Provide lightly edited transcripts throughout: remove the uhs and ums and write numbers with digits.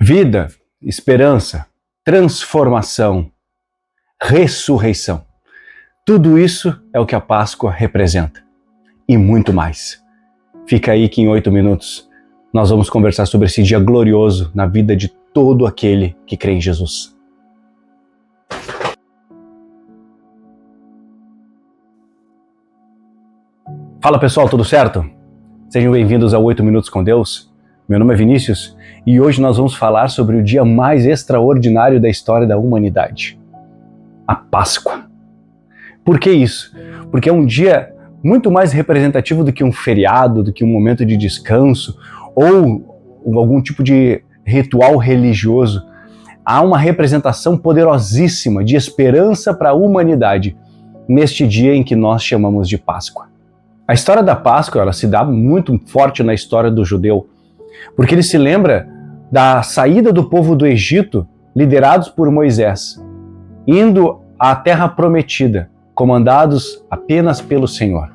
Vida, esperança, transformação, ressurreição. Tudo isso é o que a Páscoa representa. E muito mais. Fica aí que em 8 minutos nós vamos conversar sobre esse dia glorioso na vida de todo aquele que crê em Jesus. Fala pessoal, tudo certo? Sejam bem-vindos ao 8 Minutos com Deus. Meu nome é Vinícius e hoje nós vamos falar sobre o dia mais extraordinário da história da humanidade. A Páscoa. Por que isso? Porque é um dia muito mais representativo do que um feriado, do que um momento de descanso ou algum tipo de ritual religioso. Há uma representação poderosíssima de esperança para a humanidade neste dia em que nós chamamos de Páscoa. A história da Páscoa ela se dá muito forte na história do judeu, porque ele se lembra da saída do povo do Egito, liderados por Moisés, indo à terra prometida, comandados apenas pelo Senhor.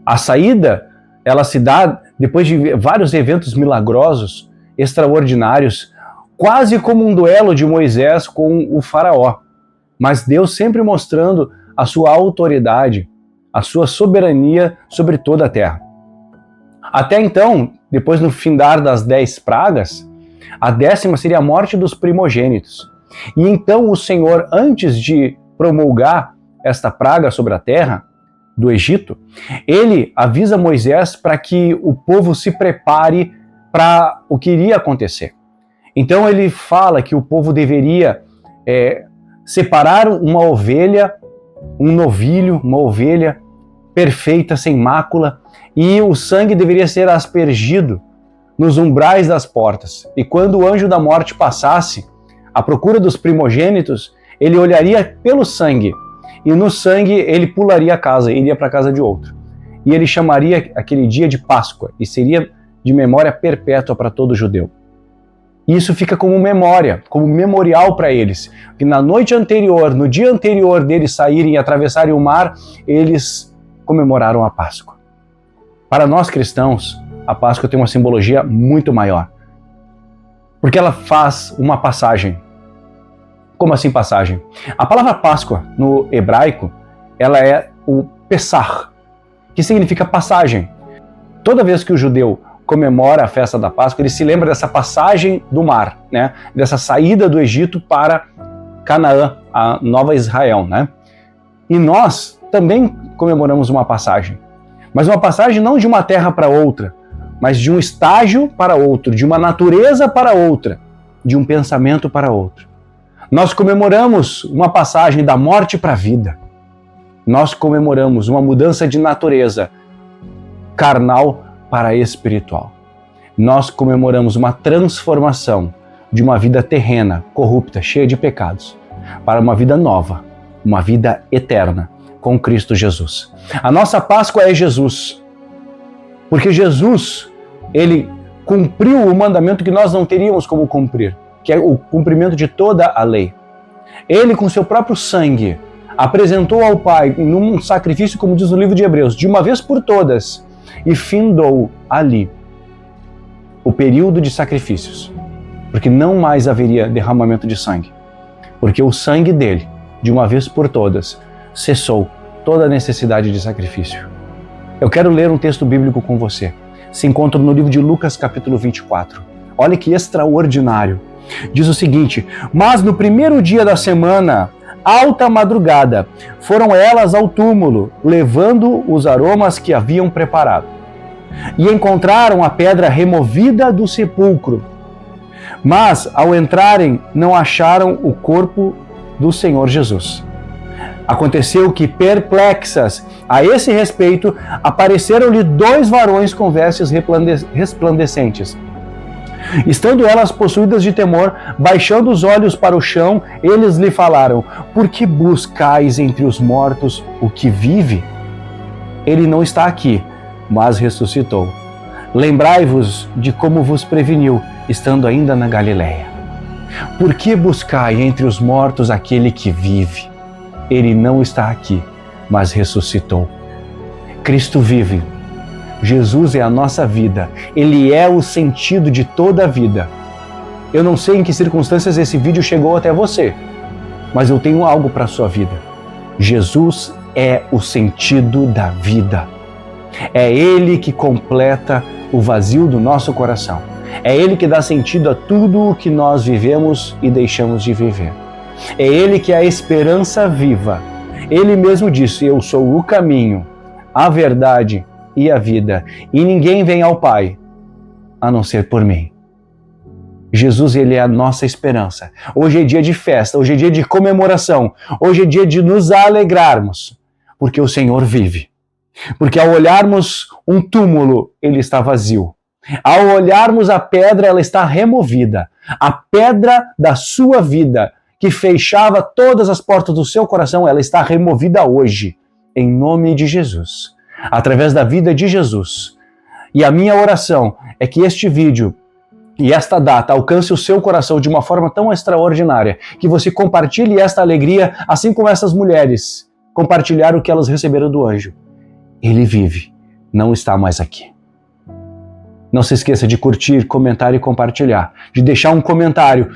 A saída, ela se dá depois de vários eventos milagrosos, extraordinários, quase como um duelo de Moisés com o faraó, mas Deus sempre mostrando a sua autoridade, a sua soberania sobre toda a terra. Até então, depois no findar das 10 pragas, a 10ª seria a morte dos primogênitos. E então o Senhor, antes de promulgar esta praga sobre a terra do Egito, ele avisa Moisés para que o povo se prepare para o que iria acontecer. Então ele fala que o povo deveria separar uma ovelha, um novilho, uma ovelha perfeita, sem mácula, e o sangue deveria ser aspergido nos umbrais das portas. E quando o anjo da morte passasse à procura dos primogênitos, ele olharia pelo sangue, e no sangue ele pularia a casa, iria para a casa de outro. E ele chamaria aquele dia de Páscoa, e seria de memória perpétua para todo judeu. E isso fica como memória, como memorial para eles, que na noite anterior, no dia anterior deles saírem e atravessarem o mar, eles comemoraram a Páscoa. Para nós cristãos, a Páscoa tem uma simbologia muito maior, porque ela faz uma passagem. Como assim passagem? A palavra Páscoa no hebraico, ela é o Pessach, que significa passagem. Toda vez que o judeu comemora a festa da Páscoa, ele se lembra dessa passagem do mar, né? Dessa saída do Egito para Canaã, a Nova Israel, né? E nós também comemoramos uma passagem, mas uma passagem não de uma terra para outra, mas de um estágio para outro, de uma natureza para outra, de um pensamento para outro. Nós comemoramos uma passagem da morte para a vida. Nós comemoramos uma mudança de natureza carnal para espiritual. Nós comemoramos uma transformação de uma vida terrena, corrupta, cheia de pecados, para uma vida nova, uma vida eterna com Cristo Jesus. A nossa Páscoa é Jesus, porque Jesus, ele cumpriu o mandamento que nós não teríamos como cumprir, que é o cumprimento de toda a lei. Ele, com seu próprio sangue, apresentou ao Pai, num sacrifício, como diz o livro de Hebreus, de uma vez por todas, e findou ali o período de sacrifícios, porque não mais haveria derramamento de sangue, porque o sangue dele, de uma vez por todas, cessou toda a necessidade de sacrifício. Eu quero ler um texto bíblico com você. Se encontra no livro de Lucas, capítulo 24. Olha que extraordinário. Diz o seguinte: mas no primeiro dia da semana, alta madrugada, foram elas ao túmulo, levando os aromas que haviam preparado. E encontraram a pedra removida do sepulcro. Mas, ao entrarem, não acharam o corpo do Senhor Jesus. Aconteceu que, perplexas a esse respeito, apareceram-lhe 2 varões com vestes resplandecentes. Estando elas possuídas de temor, baixando os olhos para o chão, eles lhe falaram: por que buscais entre os mortos o que vive? Ele não está aqui, mas ressuscitou. Lembrai-vos de como vos preveniu, estando ainda na Galileia. Por que buscai entre os mortos aquele que vive? Ele não está aqui, mas ressuscitou. Cristo vive. Jesus é a nossa vida. Ele é o sentido de toda a vida. Eu não sei em que circunstâncias esse vídeo chegou até você, mas eu tenho algo para a sua vida. Jesus é o sentido da vida. É Ele que completa o vazio do nosso coração. É Ele que dá sentido a tudo o que nós vivemos e deixamos de viver. É Ele que é a esperança viva. Ele mesmo disse: eu sou o caminho, a verdade e a vida, e ninguém vem ao Pai a não ser por mim. Jesus, Ele é a nossa esperança. Hoje é dia de festa, hoje é dia de comemoração, hoje é dia de nos alegrarmos, porque o Senhor vive. Porque ao olharmos um túmulo, ele está vazio. Ao olharmos a pedra, ela está removida. A pedra da sua vida, que fechava todas as portas do seu coração, ela está removida hoje, em nome de Jesus, através da vida de Jesus. E a minha oração é que este vídeo e esta data alcance o seu coração de uma forma tão extraordinária, que você compartilhe esta alegria, assim como essas mulheres compartilharam o que elas receberam do anjo. Ele vive, não está mais aqui. Não se esqueça de curtir, comentar e compartilhar, de deixar um comentário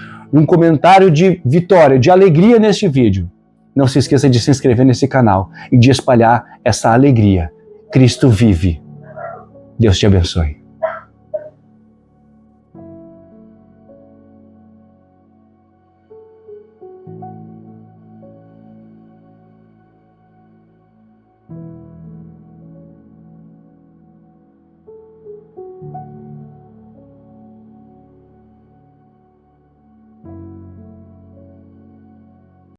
de vitória, de alegria neste vídeo. Não se esqueça de se inscrever nesse canal e de espalhar essa alegria. Cristo vive. Deus te abençoe.